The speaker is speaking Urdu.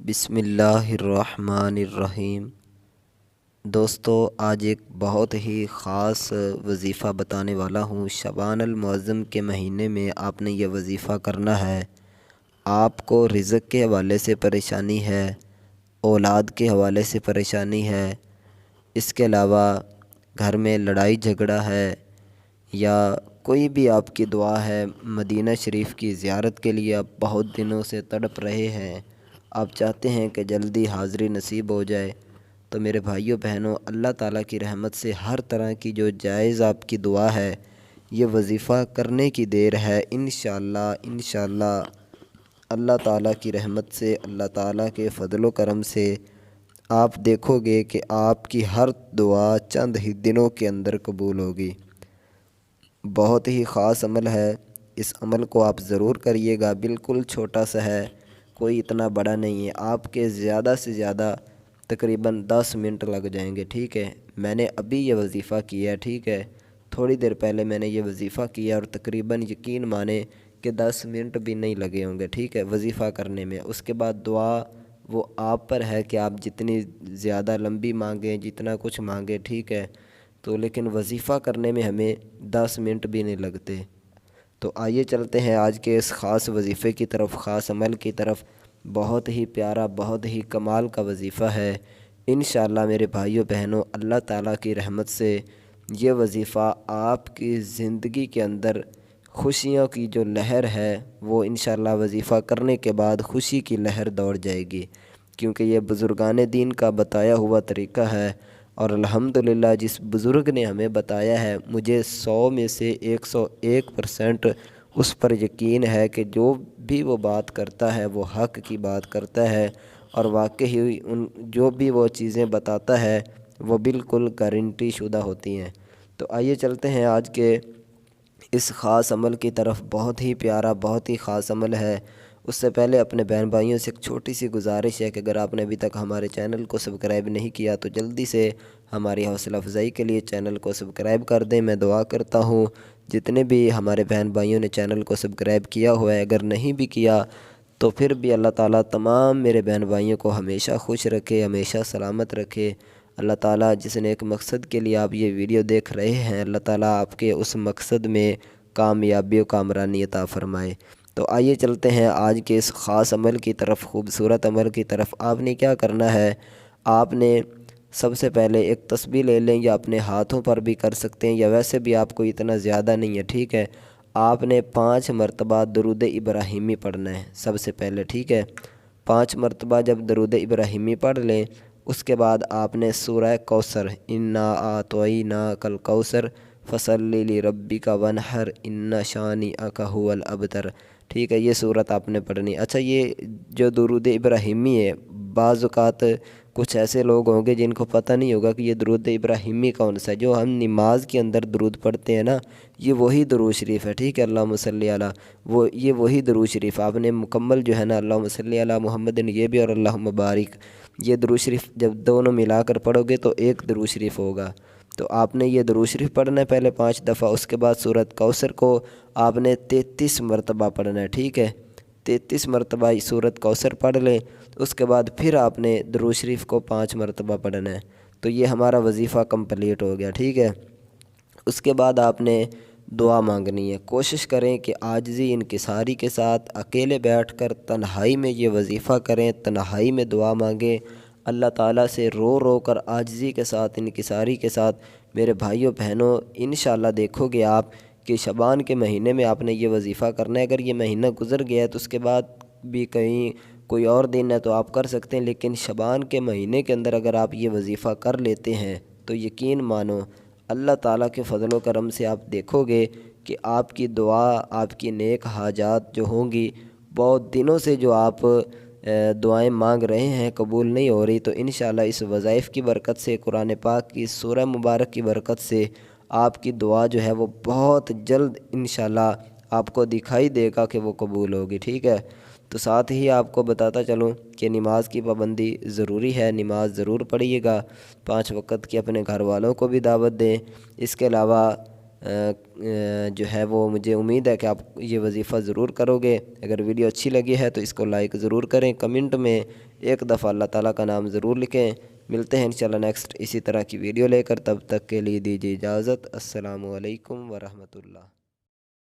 بسم اللہ الرحمن الرحیم۔ دوستو، آج ایک بہت ہی خاص وظیفہ بتانے والا ہوں۔ شعبان المعظم کے مہینے میں آپ نے یہ وظیفہ کرنا ہے۔ آپ کو رزق کے حوالے سے پریشانی ہے، اولاد کے حوالے سے پریشانی ہے، اس کے علاوہ گھر میں لڑائی جھگڑا ہے، یا کوئی بھی آپ کی دعا ہے، مدینہ شریف کی زیارت کے لیے آپ بہت دنوں سے تڑپ رہے ہیں، آپ چاہتے ہیں کہ جلدی حاضری نصیب ہو جائے، تو میرے بھائیوں بہنوں، اللہ تعالیٰ کی رحمت سے ہر طرح کی جو جائز آپ کی دعا ہے، یہ وظیفہ کرنے کی دیر ہے۔ انشاءاللہ اللہ تعالیٰ کی رحمت سے، اللہ تعالیٰ کے فضل و کرم سے آپ دیکھو گے کہ آپ کی ہر دعا چند ہی دنوں کے اندر قبول ہوگی۔ بہت ہی خاص عمل ہے، اس عمل کو آپ ضرور کریے گا۔ بالکل چھوٹا سا ہے، کوئی اتنا بڑا نہیں ہے۔ آپ کے زیادہ سے زیادہ تقریباً 10 منٹ لگ جائیں گے، ٹھیک ہے۔ میں نے ابھی یہ وظیفہ کیا ہے، ٹھیک ہے، تھوڑی دیر پہلے میں نے یہ وظیفہ کیا، اور تقریباً یقین مانیں کہ 10 منٹ بھی نہیں لگے ہوں گے، ٹھیک ہے، وظیفہ کرنے میں۔ اس کے بعد دعا وہ آپ پر ہے کہ آپ جتنی زیادہ لمبی مانگیں، جتنا کچھ مانگیں، ٹھیک ہے، تو لیکن وظیفہ کرنے میں ہمیں 10 منٹ بھی نہیں لگتے۔ تو آئیے چلتے ہیں آج کے اس خاص وظیفے کی طرف، خاص عمل کی طرف۔ بہت ہی پیارا، بہت ہی کمال کا وظیفہ ہے۔ انشاءاللہ میرے بھائیوں بہنوں، اللہ تعالیٰ کی رحمت سے یہ وظیفہ آپ کی زندگی کے اندر خوشیوں کی جو لہر ہے، وہ انشاءاللہ وظیفہ کرنے کے بعد خوشی کی لہر دوڑ جائے گی، کیونکہ یہ بزرگان دین کا بتایا ہوا طریقہ ہے۔ اور الحمدللہ جس بزرگ نے ہمیں بتایا ہے، مجھے 100 میں سے 101% اس پر یقین ہے کہ جو بھی وہ بات کرتا ہے وہ حق کی بات کرتا ہے، اور واقعی جو بھی وہ چیزیں بتاتا ہے وہ بالکل گارنٹی شدہ ہوتی ہیں۔ تو آئیے چلتے ہیں آج کے اس خاص عمل کی طرف۔ بہت ہی پیارا، بہت ہی خاص عمل ہے۔ اس سے پہلے اپنے بہن بھائیوں سے ایک چھوٹی سی گزارش ہے کہ اگر آپ نے ابھی تک ہمارے چینل کو سبسکرائب نہیں کیا تو جلدی سے ہماری حوصلہ افزائی کے لیے چینل کو سبسکرائب کر دیں۔ میں دعا کرتا ہوں جتنے بھی ہمارے بہن بھائیوں نے چینل کو سبسکرائب کیا ہوا ہے، اگر نہیں بھی کیا تو پھر بھی اللہ تعالیٰ تمام میرے بہن بھائیوں کو ہمیشہ خوش رکھے، ہمیشہ سلامت رکھے۔ اللہ تعالیٰ جس نے ایک مقصد کے لیے آپ یہ ویڈیو دیکھ رہے ہیں، اللہ تعالیٰ آپ کے اس مقصد میں کامیابی و کامرانی عطا فرمائے۔ تو آئیے چلتے ہیں آج کے اس خاص عمل کی طرف، خوبصورت عمل کی طرف۔ آپ نے کیا کرنا ہے، آپ نے سب سے پہلے ایک تسبیح لے لیں، یا اپنے ہاتھوں پر بھی کر سکتے ہیں، یا ویسے بھی آپ کو اتنا زیادہ نہیں ہے، ٹھیک ہے۔ آپ نے 5 مرتبہ درود ابراہیمی پڑھنا ہے سب سے پہلے، ٹھیک ہے۔ 5 مرتبہ جب درود ابراہیمی پڑھ لیں، اس کے بعد آپ نے سورہ کوثر، انا اعطیناک الکوثر فصلی لربک وانحر ان شانئک ھو الابتر، ٹھیک ہے، یہ سورت آپ نے پڑھنی۔ اچھا، یہ جو درود ابراہیمی ہے، بعض اوقات کچھ ایسے لوگ ہوں گے جن کو پتہ نہیں ہوگا کہ یہ درود ابراہیمی کون سا ہے۔ جو ہم نماز کے اندر درود پڑھتے ہیں نا، یہ وہی درود شریف ہے، ٹھیک ہے، اللہم صلی علی، یہ وہی درود شریف آپ نے مکمل جو ہے نا، اللہم صلی علی محمد، یہ بھی، اور اللہم بارک، یہ درود شریف جب دونوں ملا کر پڑھو گے تو ایک درود شریف ہوگا۔ تو آپ نے یہ درود شریف پڑھنا ہے پہلے 5 دفعہ۔ اس کے بعد سورۃ کوثر کو آپ نے 33 مرتبہ پڑھنا ہے، ٹھیک ہے، 33 مرتبہ سورۃ کوثر پڑھ لیں۔ اس کے بعد پھر آپ نے درود شریف کو 5 مرتبہ پڑھنا ہے۔ تو یہ ہمارا وظیفہ کمپلیٹ ہو گیا، ٹھیک ہے۔ اس کے بعد آپ نے دعا مانگنی ہے۔ کوشش کریں کہ عاجزی انکساری کے ساتھ اکیلے بیٹھ کر تنہائی میں یہ وظیفہ کریں، تنہائی میں دعا مانگیں، اللہ تعالیٰ سے رو رو کر عاجزی کے ساتھ، انکساری کے ساتھ۔ میرے بھائیوں بہنوں، انشاءاللہ دیکھو گے آپ کہ شعبان کے مہینے میں آپ نے یہ وظیفہ کرنا ہے۔ اگر یہ مہینہ گزر گیا ہے تو اس کے بعد بھی کہیں کوئی اور دن ہے تو آپ کر سکتے ہیں، لیکن شعبان کے مہینے کے اندر اگر آپ یہ وظیفہ کر لیتے ہیں تو یقین مانو اللہ تعالیٰ کے فضل و کرم سے آپ دیکھو گے کہ آپ کی دعا، آپ کی نیک حاجات جو ہوں گی، بہت دنوں سے جو آپ دعائیں مانگ رہے ہیں قبول نہیں ہو رہی، تو انشاءاللہ اس وظائف کی برکت سے، قرآن پاک کی سورہ مبارک کی برکت سے آپ کی دعا جو ہے وہ بہت جلد انشاءاللہ آپ کو دکھائی دے گا کہ وہ قبول ہوگی، ٹھیک ہے۔ تو ساتھ ہی آپ کو بتاتا چلوں کہ نماز کی پابندی ضروری ہے، نماز ضرور پڑھیے گا، 5 وقت کی، اپنے گھر والوں کو بھی دعوت دیں۔ اس کے علاوہ جو ہے وہ مجھے امید ہے کہ آپ یہ وظیفہ ضرور کرو گے۔ اگر ویڈیو اچھی لگی ہے تو اس کو لائک ضرور کریں، کمنٹ میں ایک دفعہ اللہ تعالیٰ کا نام ضرور لکھیں۔ ملتے ہیں انشاءاللہ نیکسٹ اسی طرح کی ویڈیو لے کر، تب تک کے لیے دیجیے اجازت۔ السلام علیکم ورحمۃ اللہ۔